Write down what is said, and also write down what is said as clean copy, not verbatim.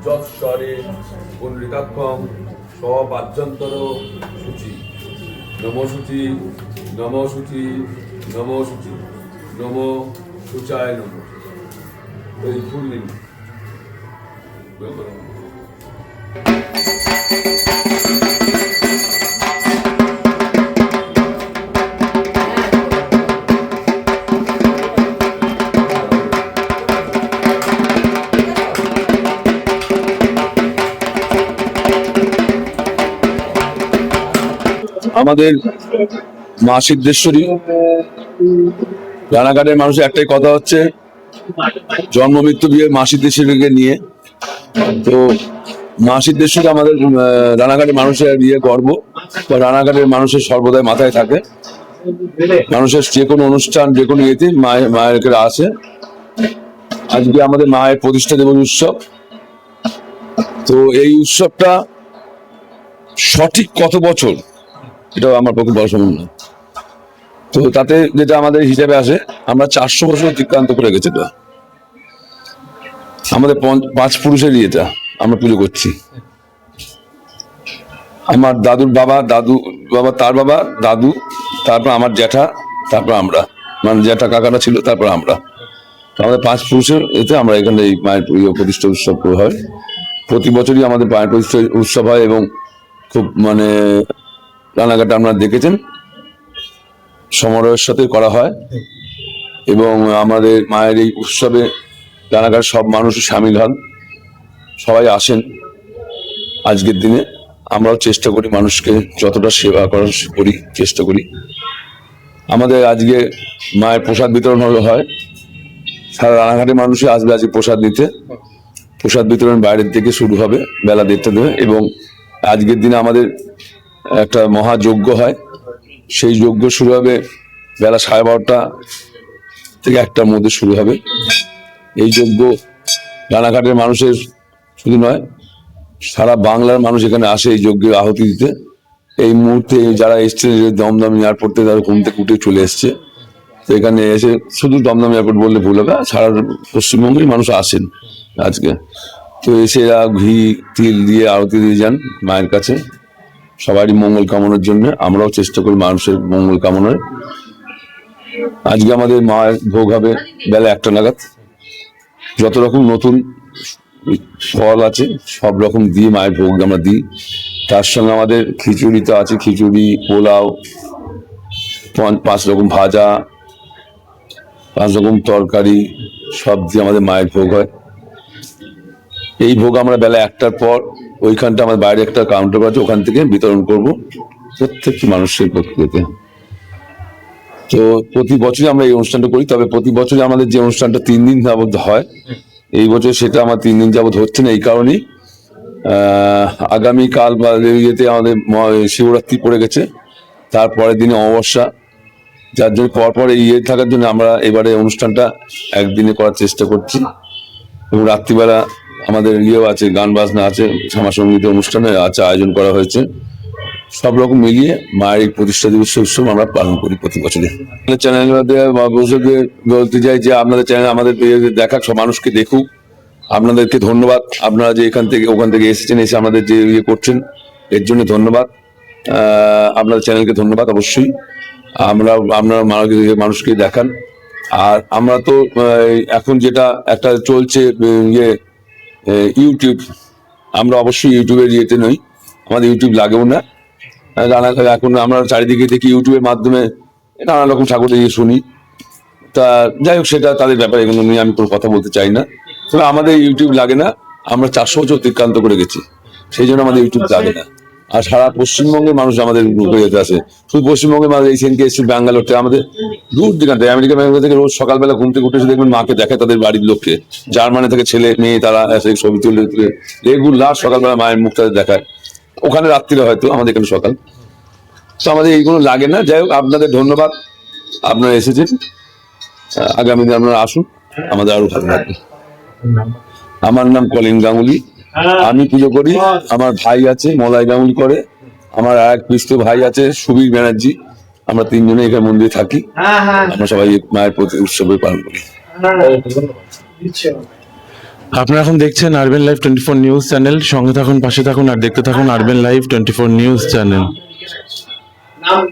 যৎস্বরে পুনরিতাক্ষং স্ববাদ্যন্তর শুচি নমো শুচি নমো শুচি নমো শুচি নমো শুচায় নমো। এই ফুল নিন। আমাদের মা সিদ্ধেশ্বরী রানাঘাটের মানুষের একটাই কথা হচ্ছে জন্ম মৃত্যু বিয়ে মা সিদ্ধেশ্বরীকে নিয়ে। তো মা সিদ্ধেশ্বরী আমাদের রানাঘাটের মানুষের বিয়ে গর্ব, বা রানাঘাটের মানুষের সর্বদাই মাথায় থাকে। মানুষের যে কোনো অনুষ্ঠান যে কোনো ইয়েতে মায়ের আসে। আজকে আমাদের মায়ের প্রতিষ্ঠা দিবস উৎসব। তো এই উৎসবটা সঠিক কত বছর এটাও আমার পক্ষে বলা সম্ভব না। তো তাতে যেটা আমাদের হিসাবে আসে, আমরা 400 বছর অতিক্রান্ত করে গেছে। আমাদের 5 পুরুষের ইয়েটা আমরা পুজো করছি। আমার দাদুর বাবা, দাদু বাবা, তার বাবা, দাদু, তারপর আমার জ্যাঠা, তারপর আমরা, মানে জ্যাঠা কাকারা ছিল, তারপর আমরা। আমাদের 5 পুরুষের এতে আমরা এখানে এই মায়ের প্রতিষ্ঠা উৎসব হয়। প্রতি বছরই আমাদের মায়ের প্রতিষ্ঠা উৎসব হয় এবং খুব মানে রানাঘাটে আপনারা দেখেছেন সমারোহের সাথে করা হয়। এবং আমাদের মায়ের এই উৎসবে রানাঘাট সব মানুষ সামিল হন, সবাই আসেন। আজকের দিনে আমরাও চেষ্টা করি মানুষকে যতটা সেবা করার করি, চেষ্টা করি। আমাদের আজকে মায়ের প্রসাদ বিতরণ হয়। সারা রানাঘাটের মানুষই আসবে আজকে প্রসাদ নিতে। প্রসাদ বিতরণ বাইরের থেকে শুরু হবে বেলা 1:30 থেকে। এবং আজকের দিনে আমাদের একটা মহাযজ্ঞ হয়, সেই যজ্ঞ শুরু হবে বেলা 12:30 থেকে 1টার মধ্যে শুরু হবে। এই যজ্ঞ রানাঘাটের মানুষের শুধু নয়, সারা বাংলার মানুষ এখানে আসে এই যজ্ঞে আহুতি দিতে। এই মুহূর্তে যারা এসছে দমদম এয়ারপোর্ট থেকে তারা ঘুম থেকে উঠে চলে এসছে। তো এখানে এসে, শুধু দমদম এয়ারপোর্ট বললে ভুল হবে, সারা পশ্চিমবঙ্গের মানুষ আসেন আজকে। তো এসে ঘি তিল দিয়ে আরতি দিয়ে যান মায়ের কাছে সবারই মঙ্গল কামনার জন্য। আমরাও চেষ্টা করি মানুষের মঙ্গল কামনায়। আজকে আমাদের মায়ের ভোগ হবে বেলা 1টা নাগাদ। যত রকম নতুন ফল আছে সব রকম দিয়ে মায়ের ভোগ আমরা দিই। তার সঙ্গে আমাদের খিচুড়ি তো আছে, খিচুড়ি, পোলাও, 5 রকম ভাজা, 5 রকম তরকারি, সব দিয়ে আমাদের মায়ের ভোগ হয়। এই ভোগ আমরা বেলা 1টার পর ওইখানটা আমাদের বাইরে একটা কাউন্টার আছে, ওখান থেকে বিতরণ করব প্রত্যেকটি মানুষের পক্ষে। তো প্রতি বছরই আমরা এই অনুষ্ঠানটা করি। তবে প্রতি বছরই আমাদের যে অনুষ্ঠানটা 3 দিন যাবত হয়, এই বছর সেটা আমার 3 দিন যাবত হচ্ছে না। এই কারণেই আগামীকাল বা ইয়েতে আমাদের শিবরাত্রি পড়ে গেছে, তারপরের দিনে অমাবস্যা, যার জন্য পরপর এই ইয়ে থাকার জন্য আমরা এবারে অনুষ্ঠানটা একদিনে করার চেষ্টা করছি। এবং রাত্রিবেলা আমাদের ইয়েও আছে, গান বাজনা আছে, শ্যামা সঙ্গীতের অনুষ্ঠানে আছে, আয়োজন করা হয়েছে। সব রকম মিলিয়ে মায়ের এই প্রতিষ্ঠা দিবস উৎসব আমরা পালন করি প্রতি বছরে। চ্যানেলের মধ্যে বলতে চাই যে আপনাদের চ্যানেল আমাদের দেখাক, সব মানুষকে দেখুক। আপনাদেরকে ধন্যবাদ, আপনারা যে এখান থেকে ওখান থেকে এসেছেন, এসে আমাদের যে ইয়ে করছেন এর জন্য ধন্যবাদ। আপনাদের চ্যানেলকে ধন্যবাদ অবশ্যই। আপনারা মানুষকে দেখান। আর আমরা তো এখন যেটা একটা চলছে ইয়ে ইউটিউব, আমরা অবশ্যই ইউটিউবের ইয়েতে নই, আমাদের ইউটিউব লাগেও না। এখন আমরা চারিদিকে দেখি ইউটিউবের মাধ্যমে নানা রকম ঠাকুরের ইয়ে শুনি। তা যাই হোক, সেটা তাদের ব্যাপারে, এগুলো নিয়ে আমি কোনো কথা বলতে চাই না। তবে আমাদের ইউটিউব লাগে না, আমরা 400 বছর অতিক্রান্ত করে গেছি, সেই জন্য আমাদের ইউটিউব লাগে না। আর সারা পশ্চিমবঙ্গের মানুষ আমাদের যেতে আসে। শুধু পশ্চিমবঙ্গের মানুষ, এই সেনকে এসেছে ব্যাঙ্গালোরতে, আমাদের দূর দিকান্তে আমেরিকা ব্যাঙ্গালোর থেকে রোজ সকালবেলা ঘুম থেকে উঠে এসে দেখবেন মাকে দেখে তাদের বাড়ির লোককে, জার্মানি থেকে ছেলে মেয়ে, তারা এসে ছবি তুলে রেগুলার সকালবেলা মায়ের মুখ তাদের দেখায়। ওখানে রাত্রিরে হয়তো, আমাদের এখানে সকাল। তো আমাদের এইগুলো লাগে না। যাই হোক, আপনাদের ধন্যবাদ, আপনারা এসেছেন। আগামী দিন আপনারা আসুন, আমাদের আরো ভালো লাগবে। আমার নাম কলিন গাঙ্গুলি, আমি পুজো করি। আমার ভাই আছে মলয় গাঙ্গুলি করে, আমার আর এক পিস্ত ভাই আছে সুবীর ব্যানার্জি। আমরা 3 জনে এখানে মন্দিরে থাকি। আমরা সবাই মায়ের প্রতি উৎসবে পালন করি। আপনারা এখন দেখছেন আরবেন লাইভ 24 নিউজ চ্যানেল। সঙ্গে থাকুন, পাশে থাকুন আর দেখতে থাকুন আরবেন লাইভ 24 নিউজ চ্যানেল। নাম